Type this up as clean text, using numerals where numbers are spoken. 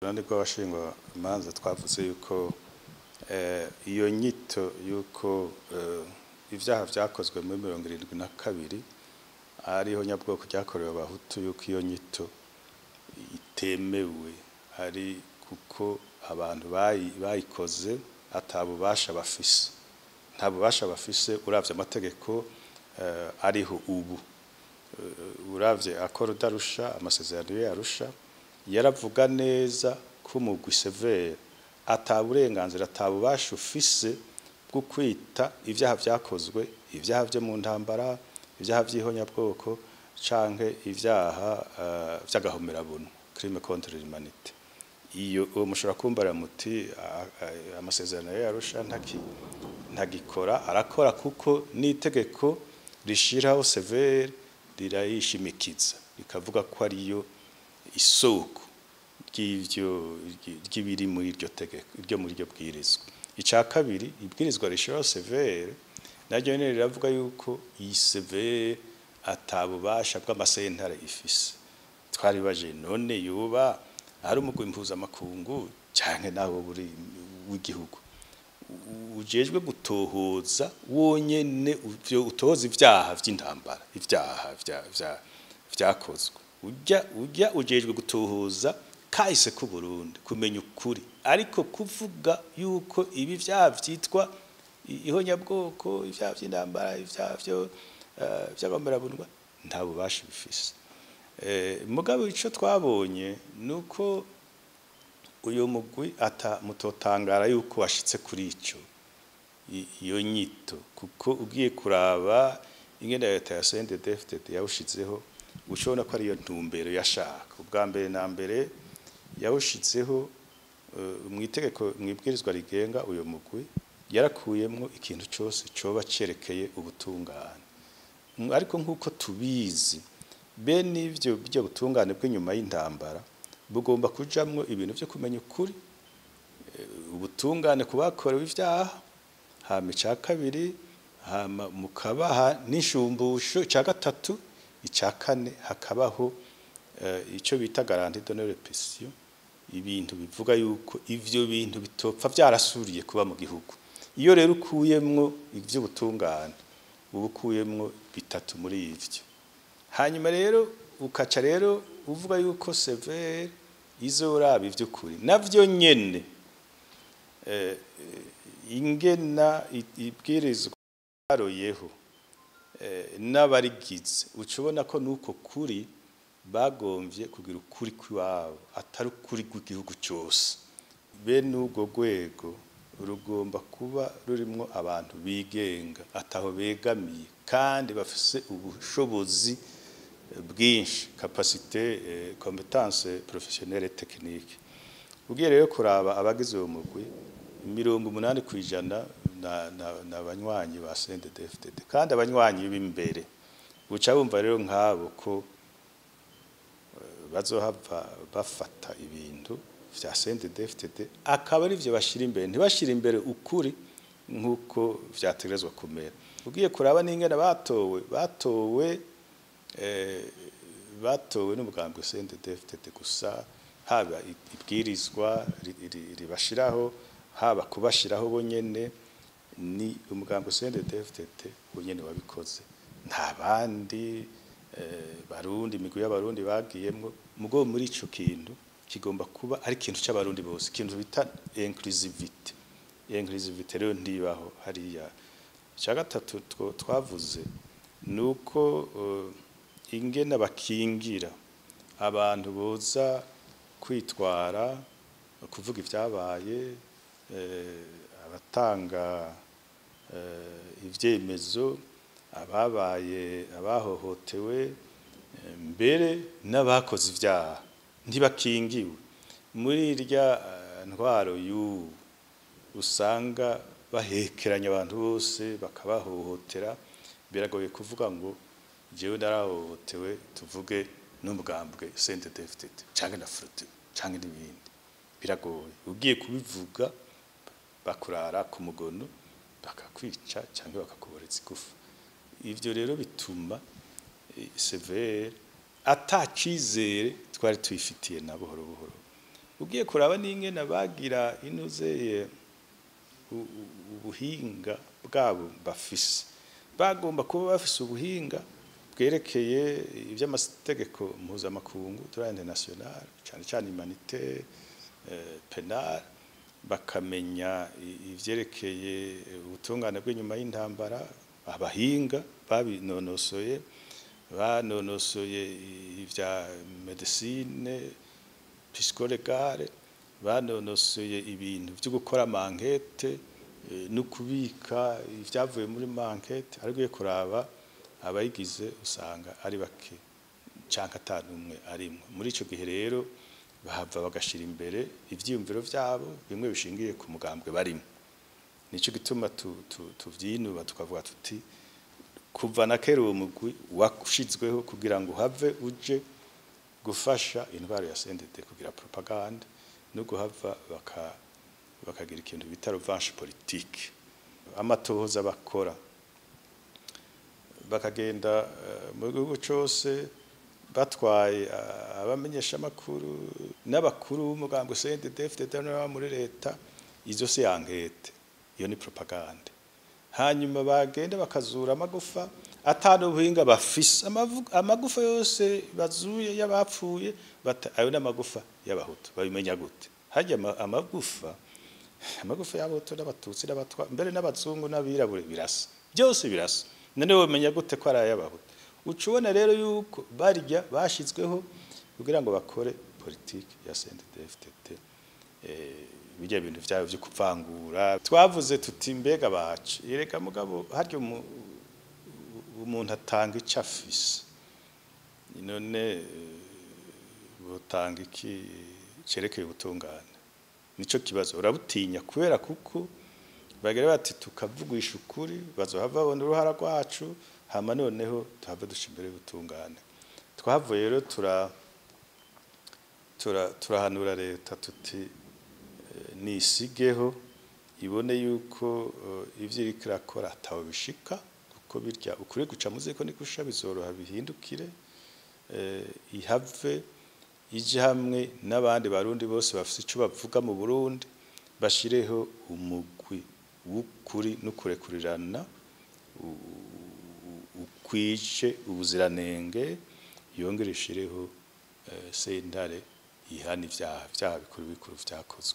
Urunani rw'abashingwamanza twavuze yuko iyo nyito yuko ivyaha vyakozwe muri 72 ariho nyabwoko ryakorewe abahutu yuko iyo nyito itemewe ari kuko abantu bayikoze atabubasha bafise nta bubasha bafise uravye amategeko ariho ubu uravye akora darusha amasezerano yarusha yaravuga neza ko umurwi CVR ataburenganzira atabubasha ufise bwo kwita ivyaha vyakozwe ivyaha vyo mu ntambara ivyaha vy'ihonyabwoko canke ivyaha vy'agahomerabuntu crime contre l'humanité iyo mushobora kumbara muti amasezerano yarusha ntagikora arakora kuko n'itegeko rishiraho CVR rirayishimikiza rikavuga ko ariyo isoko ry'ibiri muri iryo tegeko iryo muri iryo bwirizwa ica kabiri ibwirizwa rishiraho CVR naryo nyene riravuga yuko iyi CVR atabubasha bw'amasentare ifise twari baje none yuba ari umugwi mpuzamakungu canke naho buri w'igihugu ujejwe gutohoza wonyene utoza ivyaha vy'intambara ivyaha vyakozwe ujya ujejwe gutohoza kahise ku Burundi kumenya ukuri ariko kuvuga yuko ibi vyaha vyitwa ihonyabwoko ivyaha vy'intambara ivyaha vy'agahomerabuntu nta bubasha bifise mugabo ico twabonye nuko uyo mugwi mutotangara yuko washitse kuri ico iyo nyito kuko ugiye kuraba ingenda leta ya CNDD-FDD yawushizeho ushobora ko ariyo ntumbero yashaka ubwa mbere na mbere yawushizeho mwitegeko mwibwirizwa rigenga uyo mugwi yarakuyemwo ikintu cyose coba cerekeye ubutungane ariko nkuko tubizi bene ivyo byo butungane bw'inyuma y'intambara bugomba kujamwo ibintu byo kumenya ukuri ubutungane kubakorewe ivyaha hama ica kabiri hama mukabaha n'ishumbusho ica gatatu ica kane hakabaho ico bita garantie de non-répétition ibintu bivuga yuko ivyo bintu bitopfa vyarasuriye kuba mu gihugu iyo rero ukuyemwo ivyo butungane ubukuyemwo bitatu muri ivyo hanyuma rero ukaca rero uvuga yuko CVR izoraba ivy'ukuri navyo nyene ingena ibwirizwa aroyeho n'abarigize ucubona ko nuko kuri bagomvye kugira ukuri kw'iwabo atari ukuri rw'igihugu cyose bene ubwo rwego rugomba kuba rurimwo abantu bigenga ataho begamiye kandi bafise ubushobozi bwinshi capacité compétence professionnelle et technique ugiye rero kuraba abagize uwo mugwi 80% n'abanywanyi ba CNDD-FDD kandi abanywanyi b'imbere buca bumva rero nkabo ko bazohava bafata ibintu vya CNDD-FDD akaba ari byo bashira imbere ntibashira imbere ukuri nkuko vyategerezwa kumera ugiye kuraba n'ingene batowe n'umugambwe CNDD-FDD gusa haba ibwirizwa ribashiraho haba kubashiraho bonyene ni umugambwe CNDD-FDD bonyene wabikoze nta bandi barundi imigwi y'abarundi bagiyemwo mugo muri ico kintu kigomba kuba ari ikintu c'abarundi bose ikintu bita inclusivité rero ndibaho hariya cya gatatu twavuze nuko ingena bakingira abantu boza kwitwara kuvuga ivyabaye abatanga ivyemezo ababaye abahohotewe mbere n'abakoze ivyaha ntibakingiwe muri irya ntwaro usanga bahekeranya abantu bose bakabahohotera biragoye kuvuga ngo jewe narahohotewe tuvuge n'umugambwe CNDD-FDD canke na fruit canke n'ibindi biragoye ugiye kubivuga bakurara ku mugono bakakwica canke bakakuboreza igufa ivyo rero bituma CVR atacizere twari tuyifitiye na buhoro buhoro ugiye kuraba n'ingene bagira inuzeye ubuhinga bwabo bafise bagomba kuba bafise ubuhinga bwerekeye iby'amategeko mpuzamakungu droit international cyane cyane humanitaire penal bakamenya ivyerekeye ubutungane bw'inyuma y'intambara abahinga babinonosoye banonosoye ivya medicine psycholegale banonosoye ibintu byo gukora mankete no kubika ivyavuye muri mankete ariko kuraba abayigize usanga ari bake canka atanumwe arimwe muri ico gihe rero bahava bagashira imbere ivyiyumviro vyabo bimwe bishingiye ku mugambwe barimo nico gituma tuvyinuba tukavuga tuti kuva na kera uwo mugwi washizweho kugira ngo have uje gufasha intwaro ya CNDD kugira propaganda no guhava bakagira ikintu bita revanche politique amatohoza bakora bakagenda mu gihugu cyose batwaye abamenyesha makuru n'abakuru b'umugambwe CNDD-FDD n'aba muri leta izo se yankete iyo ni propaganda hanyuma bagenda bakazura amagufa atanu buhinga bafise amagufa yose bazuye y'abapfuye ayo n'amagufa y'abahutu babimenya gute hajya amagufa y'abahutu n'abatutsi n'abatwa mbere n'abazungu n'abirabure birasa byose birasa none wemenya gute ko ari ay'abahutu ucubona rero yuko barya bashizweho kugira ngo bakore politike ya CNDD-FDD bijya bintu byabo byo kuvangura twavuze tuti mbega bacu yereka mugabo haryo umuntu atanga icyo afise none butanga iki cerekeye ubutungane nico kibazo urabutinya kubera kuko bagere bati tukavugisha ukuri bazohava babona uruhara rwacu hama noneho tuhava dushimbere ubutungane twavuye rero turahanura leta tuti nisigeho ibone yuko ivyo iriko irakora ataho bishika kuko birya ukuri guca muziko nikusha bizoroha bihindukire ihave ije hamwe n'abandi barundi bose bafite ico bavuga mu Burundi bashireho umugwi w'ukuri no kurekuriranira ukwice ubuziranenge yongere ishireho sentare ihana ivyaha bikuru bikuru vyakozwe